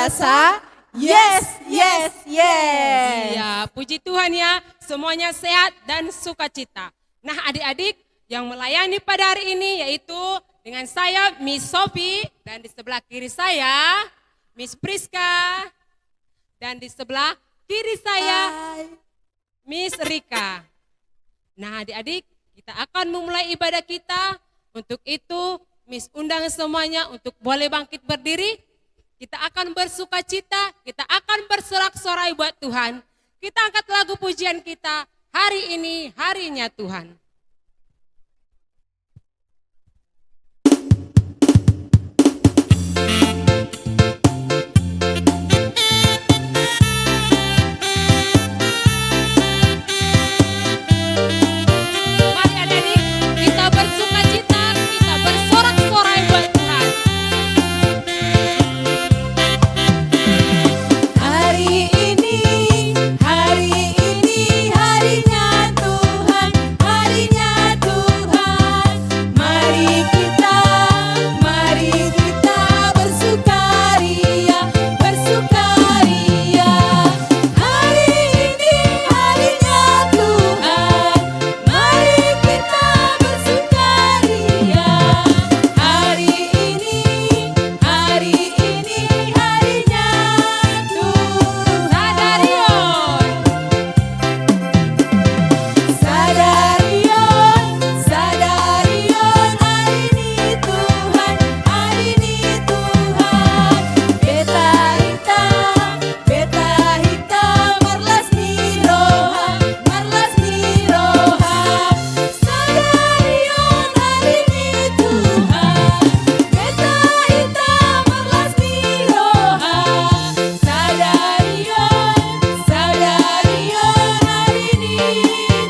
biasa. Yes, yes, yes. Iya, puji Tuhan ya, semuanya sehat dan sukacita. Nah adik-adik yang melayani pada hari ini yaitu dengan saya Miss Sophie dan di sebelah kiri saya Miss Priska dan di sebelah kiri saya Miss Rika. Nah adik-adik kita akan memulai ibadah kita. Untuk itu Miss undang semuanya untuk boleh bangkit berdiri. Kita akan bersuka cita, kita akan bersorak-sorai buat Tuhan. Kita angkat lagu pujian kita, hari ini harinya Tuhan. Mari adik-adik, kita bersuka cita, kita bersorak-sorai buat Tuhan. Hari ini harinya Tuhan, harinya Tuhan. Mari kita bersukaria, bersukaria. Hari ini harinya Tuhan, mari kita bersukaria. Hari ini harinya Tuhan. Sadarion, sadarion, hari ini Tuhan, hari ini Tuhan. Beta hitam, marlas niroha, marlas niroha. Sadarion, hari ini Tuhan. Beta hitam, marlas niroha. Sadarion, hari ini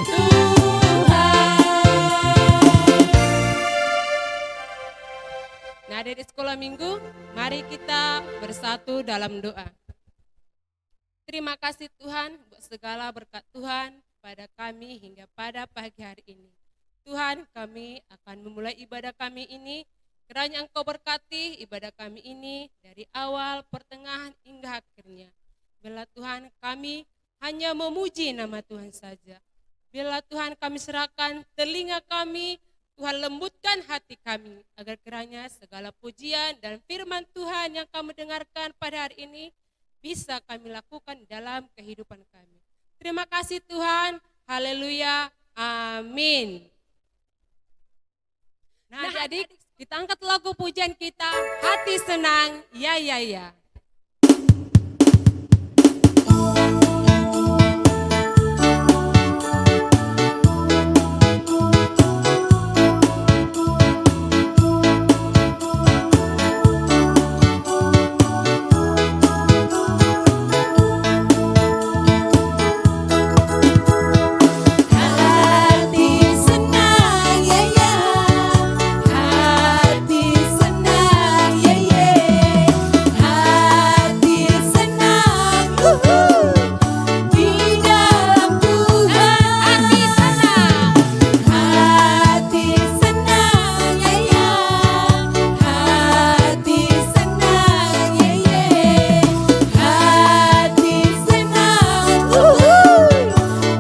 Tuhan. Nah, dari sekolah minggu, mari kita bersatu dalam doa. Terima kasih Tuhan buat segala berkat Tuhan pada kami hingga pada pagi hari ini. Tuhan, kami akan memulai ibadah kami ini. Kiranya Engkau berkati ibadah kami ini dari awal, pertengahan hingga akhirnya. Bila Tuhan kami hanya memuji nama Tuhan saja. Bila Tuhan kami serahkan telinga kami, Tuhan lembutkan hati kami, agar kiranya segala pujian dan firman Tuhan yang kami dengarkan pada hari ini, bisa kami lakukan dalam kehidupan kami. Terima kasih Tuhan, haleluya, amin. Nah adik-adik, kita angkat lagu pujian kita, hati senang, ya ya ya. Hati senang, ya ya. Hati senang, ya ya. Hati senang, di dalam Tuhan. Hati senang, ya ya. Hati senang, ya ya. Hati senang,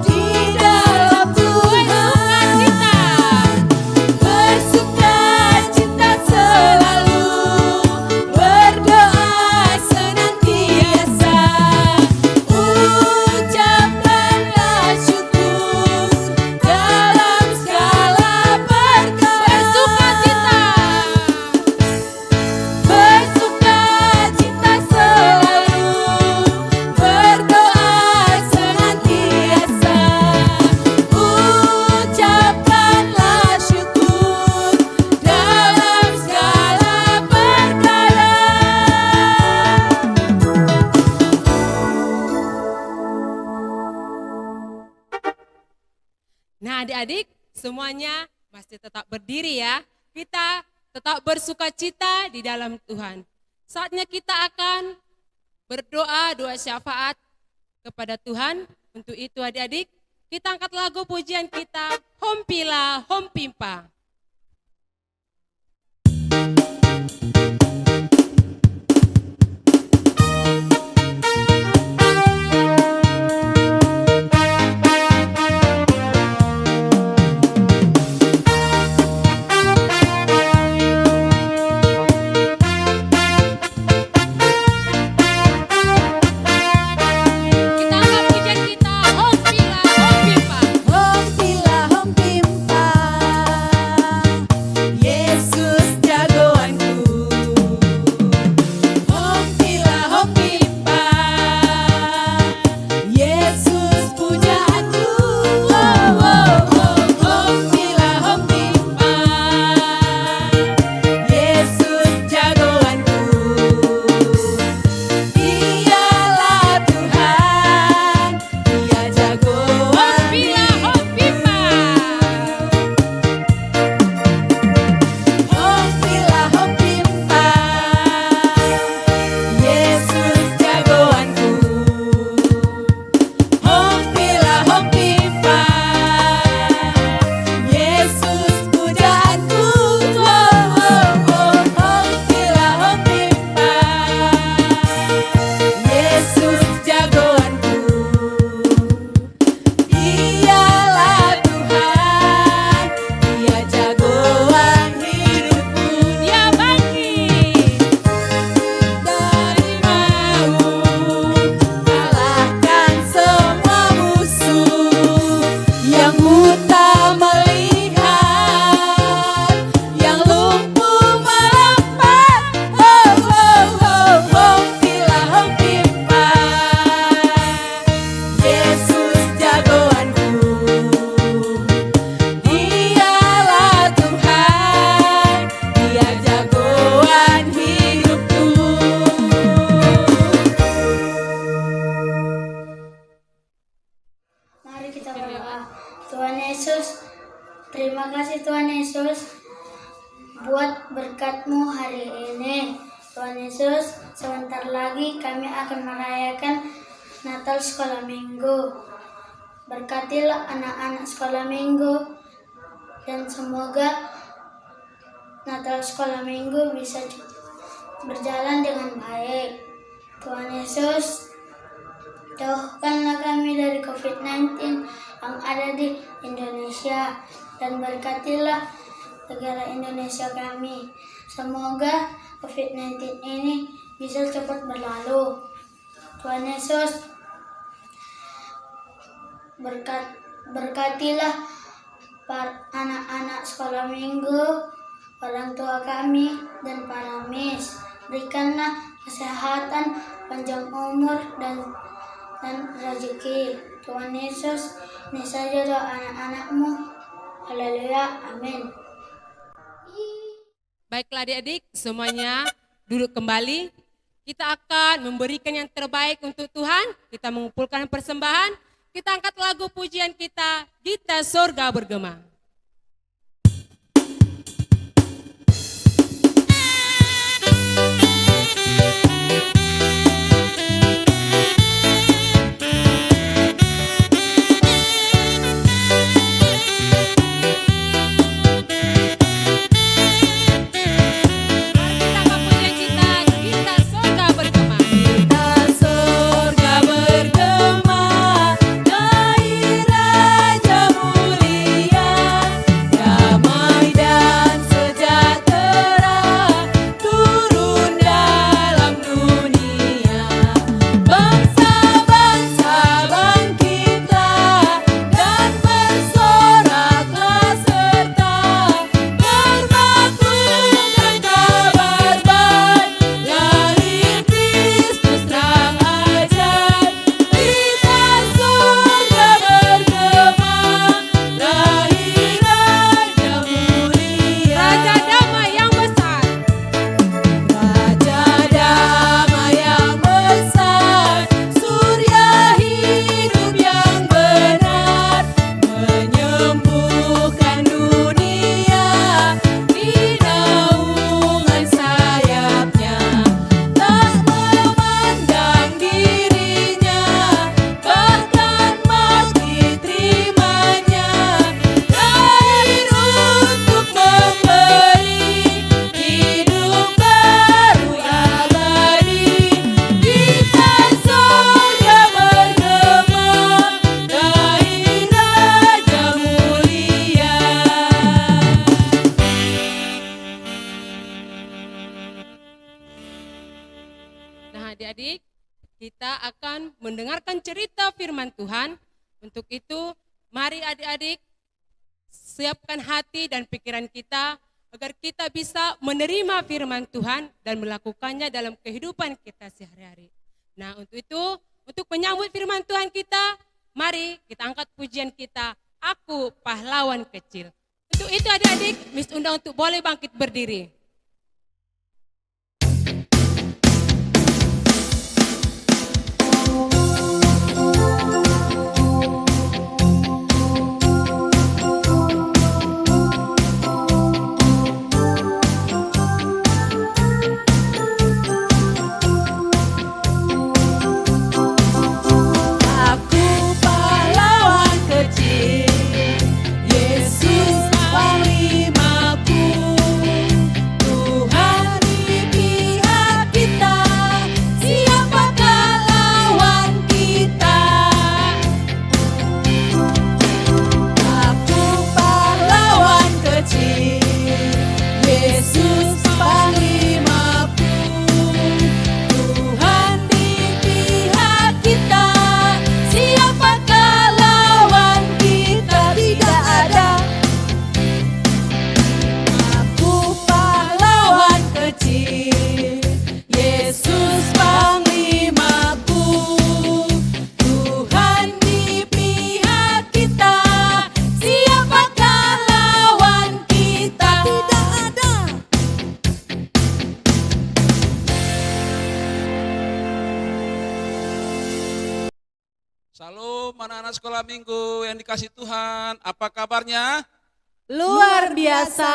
di dalam Tuhan. Bersuka cita selalu, berdoa senantiasa. Ucapkanlah syukur dalam segala perkara. Bersuka cita selalu, berdoa senantiasa. Ucapkanlah syukur dalam segala perkara. Nah adik-adik semuanya masih tetap berdiri ya. Kita tetap bersuka cita di dalam Tuhan. Saatnya kita akan berdoa, doa syafaat kepada Tuhan. Untuk itu adik-adik, kita angkat lagu pujian kita, Hompila, Hompimpa. lewat berkat-Mu hari ini. Tuhan Yesus, sebentar lagi kami akan merayakan Natal Sekolah Minggu. Berkatilah anak-anak sekolah minggu dan semoga Natal Sekolah Minggu bisa berjalan dengan baik. Tuhan Yesus, jauhkanlah kami dari COVID-19 yang ada di Indonesia dan berkatilah negara Indonesia kami. Semoga COVID-19 ini bisa cepat berlalu. Tuhan Yesus, berkatilah para anak-anak sekolah minggu, orang tua kami, dan para mis. Berikanlah kesehatan, panjang umur, dan rezeki. Tuhan Yesus, ini saja doa anak-anak-Mu. Haleluya, amin. Baiklah adik-adik, semuanya duduk kembali. Kita akan memberikan yang terbaik untuk Tuhan. Kita mengumpulkan persembahan. Kita angkat lagu pujian kita, Kita Sorga Bergema. Adik-adik, kita akan mendengarkan cerita firman Tuhan. Untuk itu, mari adik-adik siapkan hati dan pikiran kita agar kita bisa menerima firman Tuhan dan melakukannya dalam kehidupan kita sehari-hari. Nah, untuk itu, untuk menyambut firman Tuhan kita, mari kita angkat pujian kita, Aku Pahlawan Kecil. Untuk itu adik-adik, Miss undang untuk boleh bangkit berdiri. Salam anak-anak sekolah minggu yang dikasih Tuhan, apa kabarnya? Luar biasa.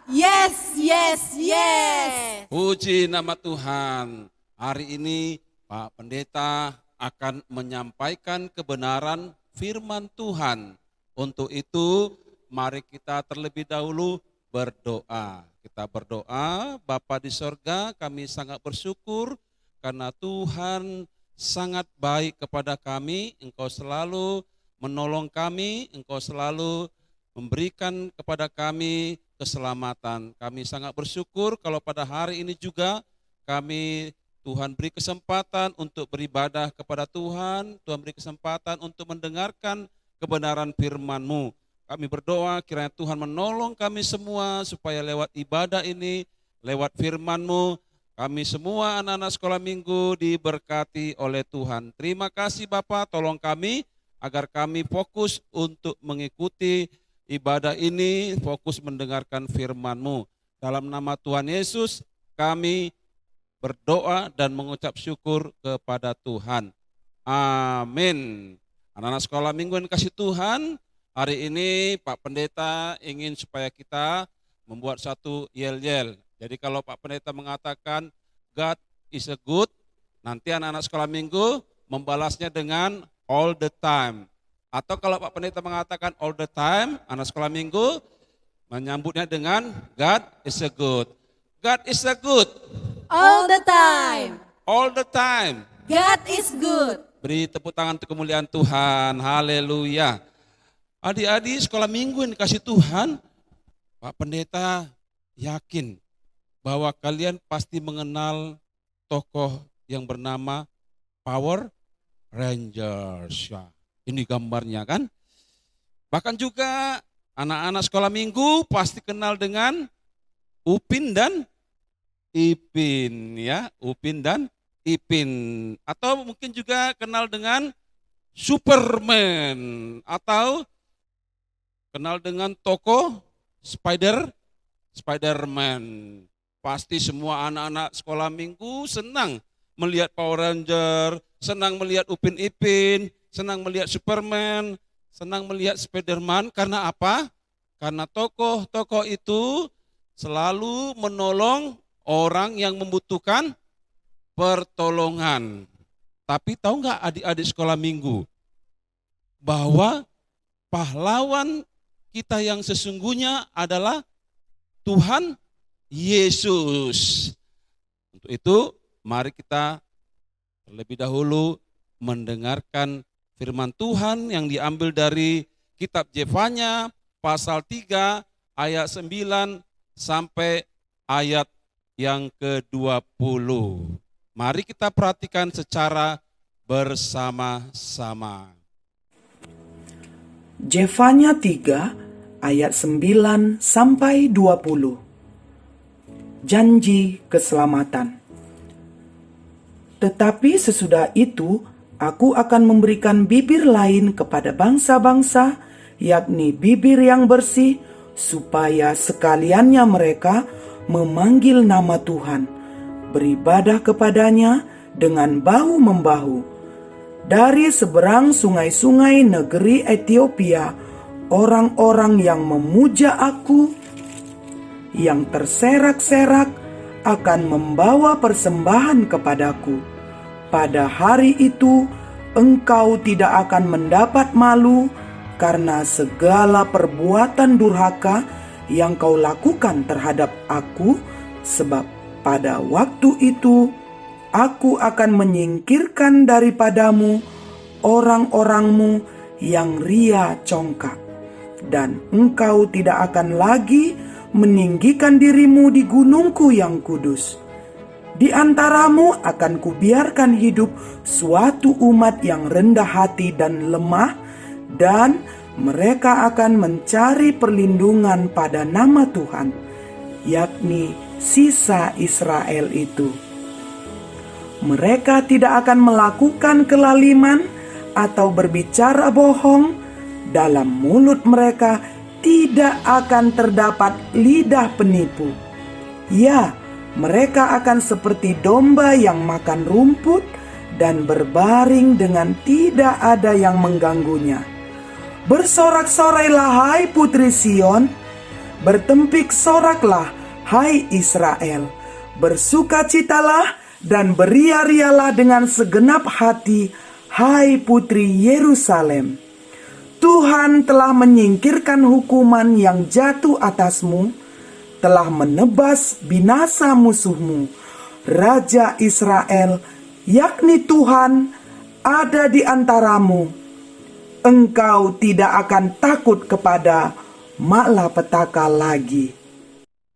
Yes, yes, yes. Puji nama Tuhan. Hari ini Pak Pendeta akan menyampaikan kebenaran firman Tuhan. Untuk itu mari kita terlebih dahulu berdoa. Kita berdoa. Bapa di sorga, kami sangat bersyukur karena Tuhan sangat baik kepada kami. Engkau selalu menolong kami, Engkau selalu memberikan kepada kami keselamatan. Kami sangat bersyukur kalau pada hari ini juga kami Tuhan beri kesempatan untuk beribadah kepada Tuhan, Tuhan beri kesempatan untuk mendengarkan kebenaran firman-Mu. Kami berdoa kiranya Tuhan menolong kami semua supaya lewat ibadah ini, lewat firman-Mu, kami semua anak-anak sekolah minggu diberkati oleh Tuhan. Terima kasih Bapa, tolong kami agar kami fokus untuk mengikuti ibadah ini, fokus mendengarkan firman-Mu. Dalam nama Tuhan Yesus kami berdoa dan mengucap syukur kepada Tuhan. Amin. Anak-anak sekolah minggu yang kasih Tuhan, hari ini Pak Pendeta ingin supaya kita membuat satu yel-yel. Jadi kalau Pak Pendeta mengatakan God is a good, nanti anak-anak sekolah minggu membalasnya dengan all the time. Atau kalau Pak Pendeta mengatakan all the time, anak sekolah minggu menyambutnya dengan God is a good. God is a good. All the time. All the time. God is good. Beri tepuk tangan untuk kemuliaan Tuhan. Haleluya. Adik-adik sekolah minggu yang dikasih Tuhan, Pak Pendeta yakin bahwa kalian pasti mengenal tokoh yang bernama Power Rangers. Ya, ini gambarnya kan. Bahkan juga anak-anak sekolah minggu pasti kenal dengan Upin dan Ipin, ya, Upin dan Ipin. Atau mungkin juga kenal dengan Superman atau kenal dengan tokoh Spider-Man. Pasti semua anak-anak sekolah minggu senang melihat Power Ranger, senang melihat Upin Ipin, senang melihat Superman, senang melihat Spider-Man. Karena apa? Karena tokoh-tokoh itu selalu menolong orang yang membutuhkan pertolongan. Tapi tahu nggak adik-adik sekolah minggu bahwa pahlawan kita yang sesungguhnya adalah Tuhan Yesus. Untuk itu mari kita terlebih dahulu mendengarkan firman Tuhan yang diambil dari kitab Yefanya pasal 3 ayat 9 sampai ayat yang ke-20. Mari kita perhatikan secara bersama-sama. Yefanya 3 ayat 9 sampai 20. Janji keselamatan. Tetapi sesudah itu aku akan memberikan bibir lain kepada bangsa-bangsa, yakni bibir yang bersih, supaya sekaliannya mereka memanggil nama Tuhan, beribadah kepadanya dengan bahu-membahu. Dari seberang sungai-sungai negeri Ethiopia, orang-orang yang memuja aku, yang terserak-serak, akan membawa persembahan kepadaku. Pada hari itu, engkau tidak akan mendapat malu karena segala perbuatan durhaka yang kau lakukan terhadap aku, sebab pada waktu itu aku akan menyingkirkan daripadamu orang-orangmu yang ria congkak, dan engkau tidak akan lagi meninggikan dirimu di gunungku yang kudus. Di antaramu akan kubiarkan hidup suatu umat yang rendah hati dan lemah, dan mereka akan mencari perlindungan pada nama Tuhan, yakni sisa Israel itu. Mereka tidak akan melakukan kelaliman atau berbicara bohong. Dalam mulut mereka tidak akan terdapat lidah penipu. Ya, mereka akan seperti domba yang makan rumput dan berbaring dengan tidak ada yang mengganggunya. Bersorak-sorailah hai putri Sion, Bertempik soraklah, hai Israel, bersukacitalah dan beria-rialah dengan segenap hati, hai putri Yerusalem. Tuhan telah menyingkirkan hukuman yang jatuh atasmu, telah menebas binasa musuhmu. Raja Israel, yakni Tuhan, ada di antaramu. Engkau tidak akan takut kepada malapetaka lagi.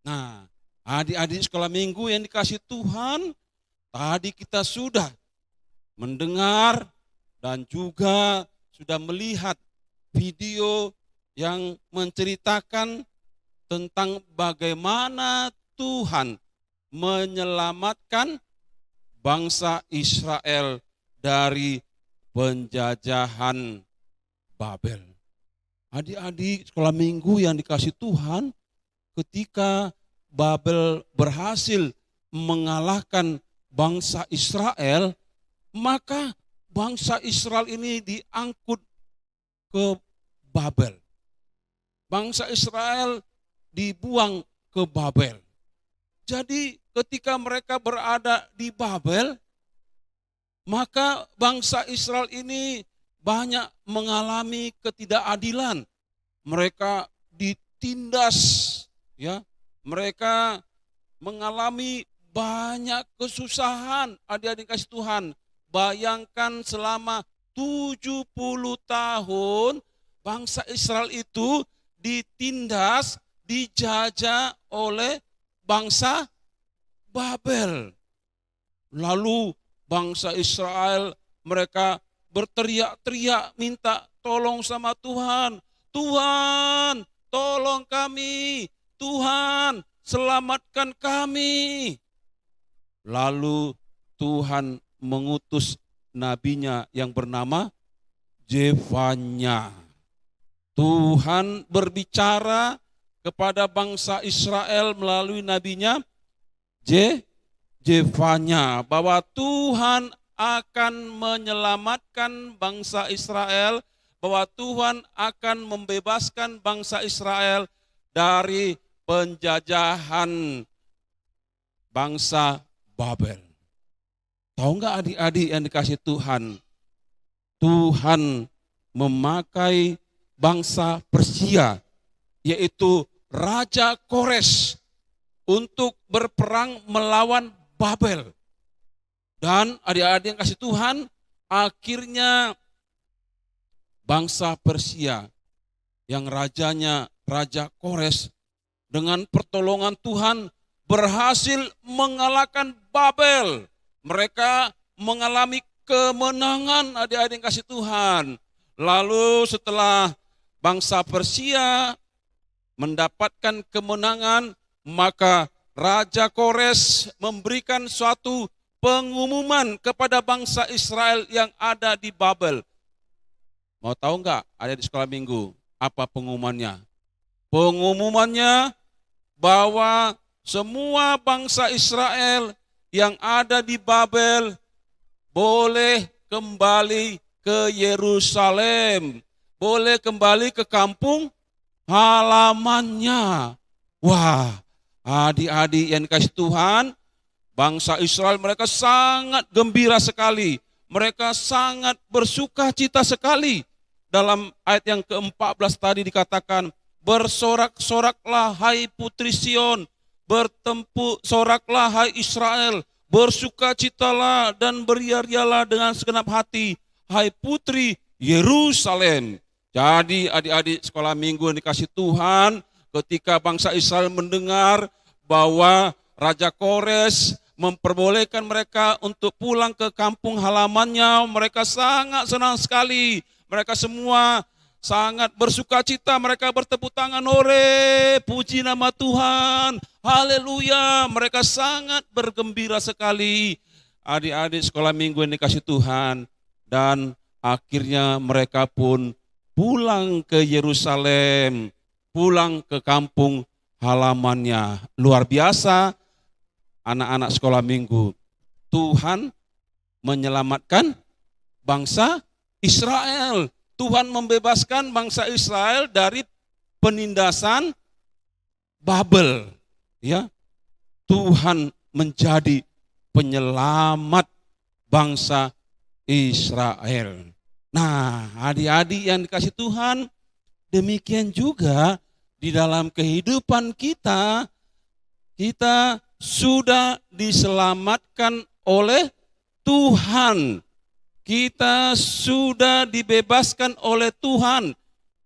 Nah, adik-adik sekolah minggu yang dikasih Tuhan, tadi kita sudah mendengar dan juga sudah melihat video yang menceritakan tentang bagaimana Tuhan menyelamatkan bangsa Israel dari penjajahan Babel. Adik-adik sekolah minggu yang dikasih Tuhan, ketika Babel berhasil mengalahkan bangsa Israel, maka bangsa Israel ini diangkut ke Babel. Bangsa Israel dibuang ke Babel. Jadi ketika mereka berada di Babel, maka bangsa Israel ini banyak mengalami ketidakadilan. Mereka ditindas, ya. Mereka mengalami banyak kesusahan. Adik-adik kasih Tuhan, bayangkan selama 70 tahun bangsa Israel itu ditindas, dijajah oleh bangsa Babel. Lalu bangsa Israel mereka berteriak-teriak minta tolong sama Tuhan. Tuhan, tolong kami. Tuhan, selamatkan kami. Lalu Tuhan mengutus nabinya yang bernama Zefanya. Tuhan berbicara kepada bangsa Israel melalui nabinya Zefanya bahwa Tuhan akan menyelamatkan bangsa Israel, bahwa Tuhan akan membebaskan bangsa Israel dari penjajahan bangsa Babel. Tahu nggak adik-adik yang dikasih Tuhan? Tuhan memakai bangsa Persia, yaitu Raja Kores, untuk berperang melawan Babel. Dan adik-adik yang kasih Tuhan, akhirnya bangsa Persia yang rajanya Raja Kores dengan pertolongan Tuhan berhasil mengalahkan Babel. Mereka mengalami kemenangan, adik-adik yang kasih Tuhan. Lalu setelah bangsa Persia mendapatkan kemenangan, maka Raja Kores memberikan suatu pengumuman kepada bangsa Israel yang ada di Babel. Mau tahu enggak, ada di sekolah minggu, apa pengumumannya? Pengumumannya bahwa semua bangsa Israel yang ada di Babel boleh kembali ke Yerusalem, boleh kembali ke kampung halamannya. Wah, adik-adik yang dikasih Tuhan, bangsa Israel mereka sangat gembira sekali. Mereka sangat bersuka cita sekali. Dalam ayat yang ke-14 tadi dikatakan, bersorak-soraklah hai putri Sion, bertempur soraklah hai Israel, bersukacitalah dan beria-rialah dengan segenap hati, hai putri Yerusalem. Jadi adik-adik sekolah minggu yang dikasih Tuhan, ketika bangsa Israel mendengar bahwa Raja Kores memperbolehkan mereka untuk pulang ke kampung halamannya, mereka sangat senang sekali. Mereka semua sangat bersuka cita, mereka bertepuk tangan, hore, puji nama Tuhan, haleluya. Mereka sangat bergembira sekali, adik-adik sekolah minggu yang dikasih Tuhan. Dan akhirnya mereka pun pulang ke Yerusalem, pulang ke kampung halamannya. Luar biasa, anak-anak sekolah minggu. Tuhan menyelamatkan bangsa Israel. Tuhan membebaskan bangsa Israel dari penindasan Babel, ya. Tuhan menjadi penyelamat bangsa Israel. Nah, adik-adik yang dikasih Tuhan, demikian juga di dalam kehidupan kita, kita sudah diselamatkan oleh Tuhan. Kita sudah dibebaskan oleh Tuhan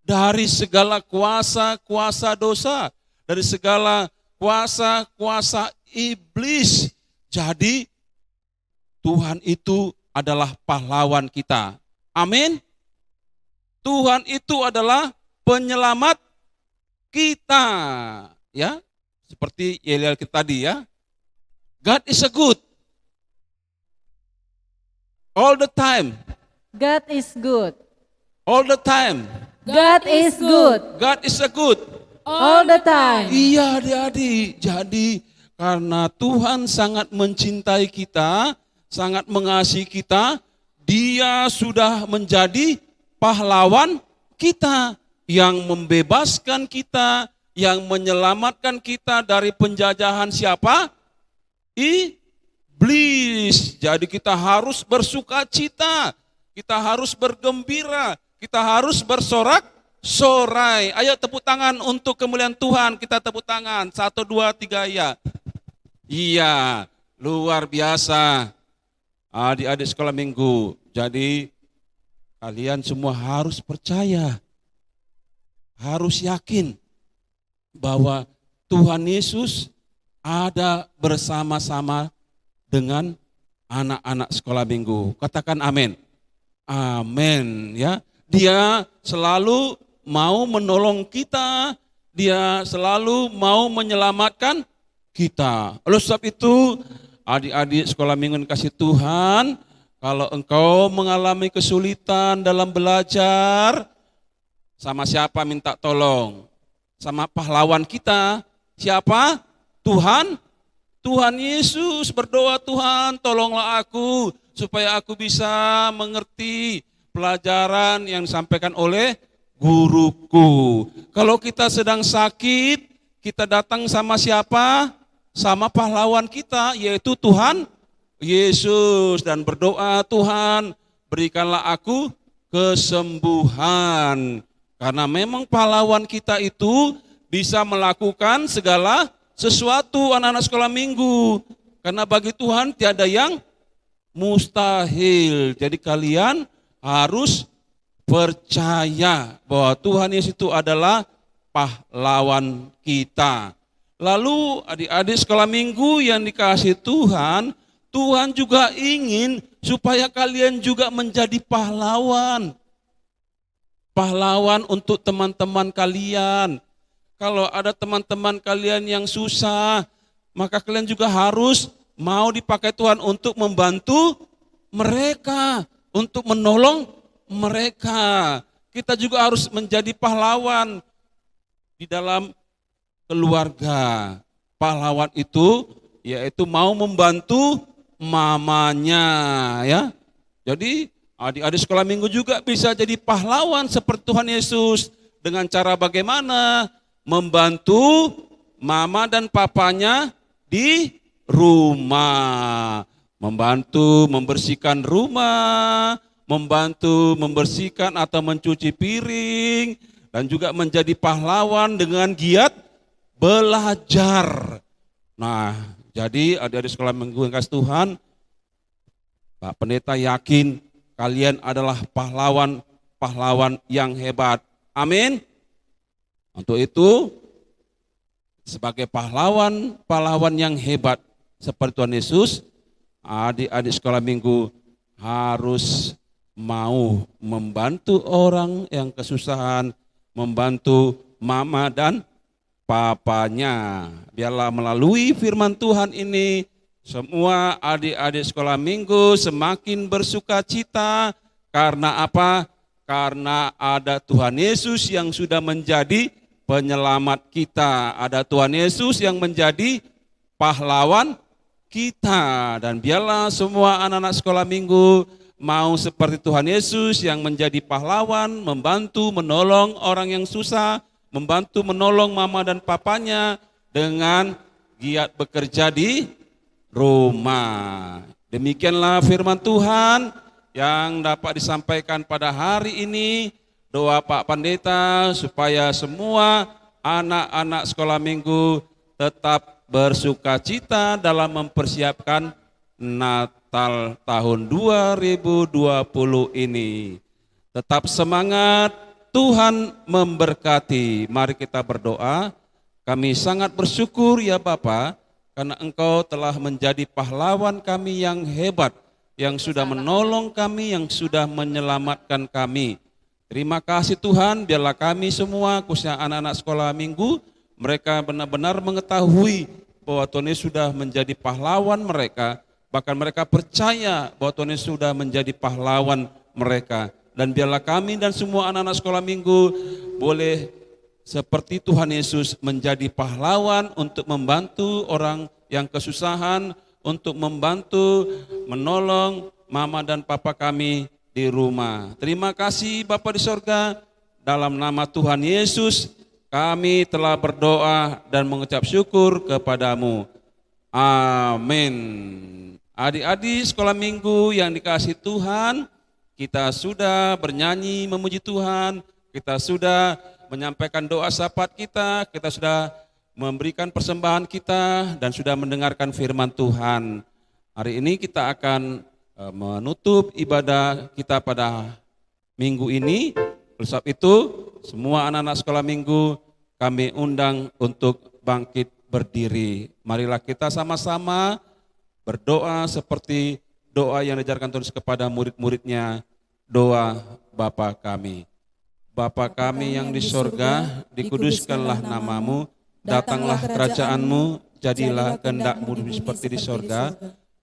dari segala kuasa-kuasa dosa, dari segala kuasa-kuasa iblis. Jadi Tuhan itu adalah pahlawan kita. Amin. Tuhan itu adalah penyelamat kita. Ya, seperti Yelial kita tadi ya. God is a good. All the time. God is good. All the time. God is good. God is a good. All the time. Iya adik-adik. Jadi karena Tuhan sangat mencintai kita, sangat mengasihi kita, Dia sudah menjadi pahlawan kita yang membebaskan kita, yang menyelamatkan kita dari penjajahan siapa? Iblis. Jadi kita harus bersukacita, kita harus bergembira, kita harus bersorak-sorai. Ayo tepuk tangan untuk kemuliaan Tuhan, kita tepuk tangan. 1, 2, 3 ya. Iya, luar biasa. Adik-adik sekolah minggu, jadi kalian semua harus percaya, harus yakin bahwa Tuhan Yesus ada bersama-sama dengan anak-anak sekolah minggu. Katakan amin. Amin ya. Dia selalu mau menolong kita, dia selalu mau menyelamatkan kita. Oleh sebab itu, adik-adik sekolah minggu yang kasih Tuhan, kalau engkau mengalami kesulitan dalam belajar, sama siapa minta tolong? Sama pahlawan kita. Siapa? Tuhan. Tuhan Yesus. Berdoa, Tuhan tolonglah aku supaya aku bisa mengerti pelajaran yang disampaikan oleh guruku. Kalau kita sedang sakit, kita datang sama siapa? Sama pahlawan kita, yaitu Tuhan Yesus, dan berdoa, Tuhan berikanlah aku kesembuhan. Karena memang pahlawan kita itu bisa melakukan segala sesuatu, anak-anak sekolah minggu. Karena bagi Tuhan tiada yang mustahil. Jadi kalian harus percaya bahwa Tuhan Yesus itu adalah pahlawan kita. Lalu adik-adik sekolah minggu yang dikasihi Tuhan, Tuhan juga ingin supaya kalian juga menjadi pahlawan. Pahlawan untuk teman-teman kalian. Kalau ada teman-teman kalian yang susah, maka kalian juga harus mau dipakai Tuhan untuk membantu mereka, untuk menolong mereka. Kita juga harus menjadi pahlawan di dalam keluarga. Pahlawan itu yaitu mau membantu mamanya ya. Jadi adik-adik sekolah minggu juga bisa jadi pahlawan seperti Tuhan Yesus dengan cara bagaimana? Membantu mama dan papanya di rumah. Membantu membersihkan rumah, membantu membersihkan atau mencuci piring, dan juga menjadi pahlawan dengan giat belajar. Nah, jadi adik-adik sekolah minggu yang kasih Tuhan, Pak Pendeta yakin kalian adalah pahlawan yang hebat. Amin. Untuk itu, sebagai pahlawan yang hebat seperti Tuhan Yesus, adik-adik sekolah minggu harus mau membantu orang yang kesusahan, membantu mama dan papanya. Biarlah melalui firman Tuhan ini, semua adik-adik sekolah minggu semakin bersukacita. Karena apa? Karena ada Tuhan Yesus yang sudah menjadi penyelamat kita. Ada Tuhan Yesus yang menjadi pahlawan kita. Dan biarlah semua anak-anak sekolah minggu mau seperti Tuhan Yesus yang menjadi pahlawan, membantu, menolong orang yang susah, membantu menolong mama dan papanya dengan giat bekerja di rumah. Demikianlah firman Tuhan yang dapat disampaikan pada hari ini. Doa Pak Pendeta supaya semua anak-anak sekolah minggu tetap bersukacita dalam mempersiapkan Natal tahun 2020 ini. Tetap semangat, Tuhan memberkati. Mari kita berdoa. Kami sangat bersyukur ya Bapa, karena Engkau telah menjadi pahlawan kami yang hebat, yang sudah menolong kami, yang sudah menyelamatkan kami. Terima kasih Tuhan, biarlah kami semua, khususnya anak-anak sekolah minggu, mereka benar-benar mengetahui bahwa Tuhan Yesus sudah menjadi pahlawan mereka, bahkan mereka percaya bahwa Tuhan Yesus sudah menjadi pahlawan mereka. Dan biarlah kami dan semua anak-anak sekolah minggu boleh seperti Tuhan Yesus menjadi pahlawan untuk membantu orang yang kesusahan, untuk membantu, menolong mama dan papa kami di rumah. Terima kasih Bapa di sorga, dalam nama Tuhan Yesus kami telah berdoa dan mengucap syukur kepadamu. Amin. Adik-adik sekolah minggu yang dikasihi Tuhan, kita sudah bernyanyi memuji Tuhan, kita sudah menyampaikan doa syafaat kita sudah memberikan persembahan kita dan sudah mendengarkan firman Tuhan. Hari ini kita akan menutup ibadah kita pada minggu ini. Oleh sebab itu, semua anak-anak sekolah minggu kami undang untuk bangkit berdiri. Marilah kita sama-sama berdoa seperti doa yang diajarkan Tuhan Yesus kepada murid-muridnya, doa Bapa kami. Bapa kami yang di sorga, dikuduskanlah namamu, datanglah kerajaanmu, jadilah kehendak-mu seperti di sorga.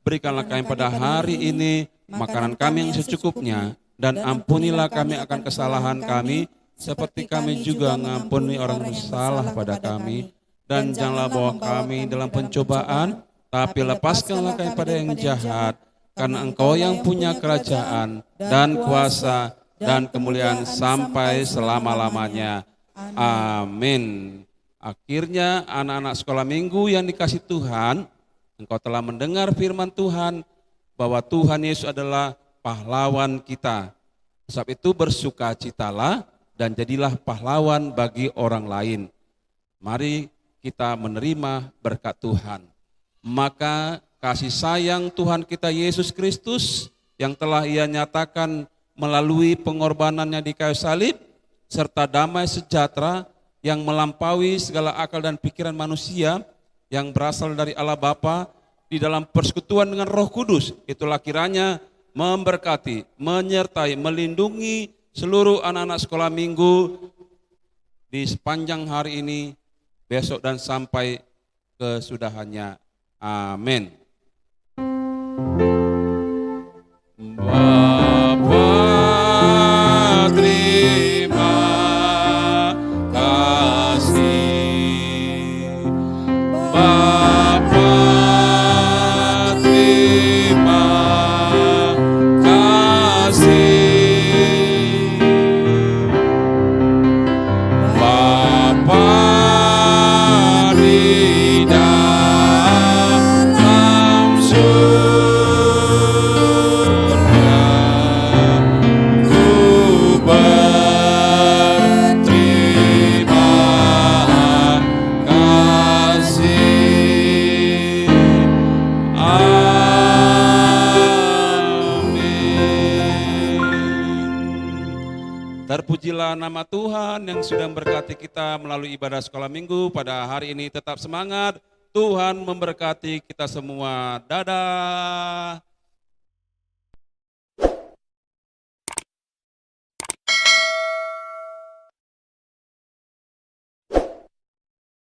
Berikanlah kami pada hari ini makanan kami yang secukupnya, dan ampunilah kami akan kesalahan kami, seperti kami juga mengampuni orang yang bersalah pada kami. Dan janganlah bawa kami dalam pencobaan, tapi lepaskanlah kami pada yang jahat, karena Engkau yang punya kerajaan dan kuasa dan kemuliaan sampai selama-lamanya. Amin. Akhirnya anak-anak sekolah minggu yang dikasihi Tuhan, engkau telah mendengar firman Tuhan bahwa Tuhan Yesus adalah pahlawan kita. Sebab itu bersukacitalah dan jadilah pahlawan bagi orang lain. Mari kita menerima berkat Tuhan. Maka kasih sayang Tuhan kita Yesus Kristus yang telah Ia nyatakan melalui pengorbanannya di kayu salib, serta damai sejahtera yang melampaui segala akal dan pikiran manusia, yang berasal dari Allah Bapa di dalam persekutuan dengan Roh Kudus, itulah kiranya memberkati, menyertai, melindungi seluruh anak-anak sekolah minggu di sepanjang hari ini, besok dan sampai kesudahannya. Amin. Bapa, terima kasih. Bapa, terima kasih. Bapa di dalam surga, ku berterima kasih. Amin. Terpujilah nama Tuhan yang sudah memberkati kita melalui ibadah sekolah minggu pada hari ini. Tetap semangat, Tuhan memberkati kita semua. Dadah.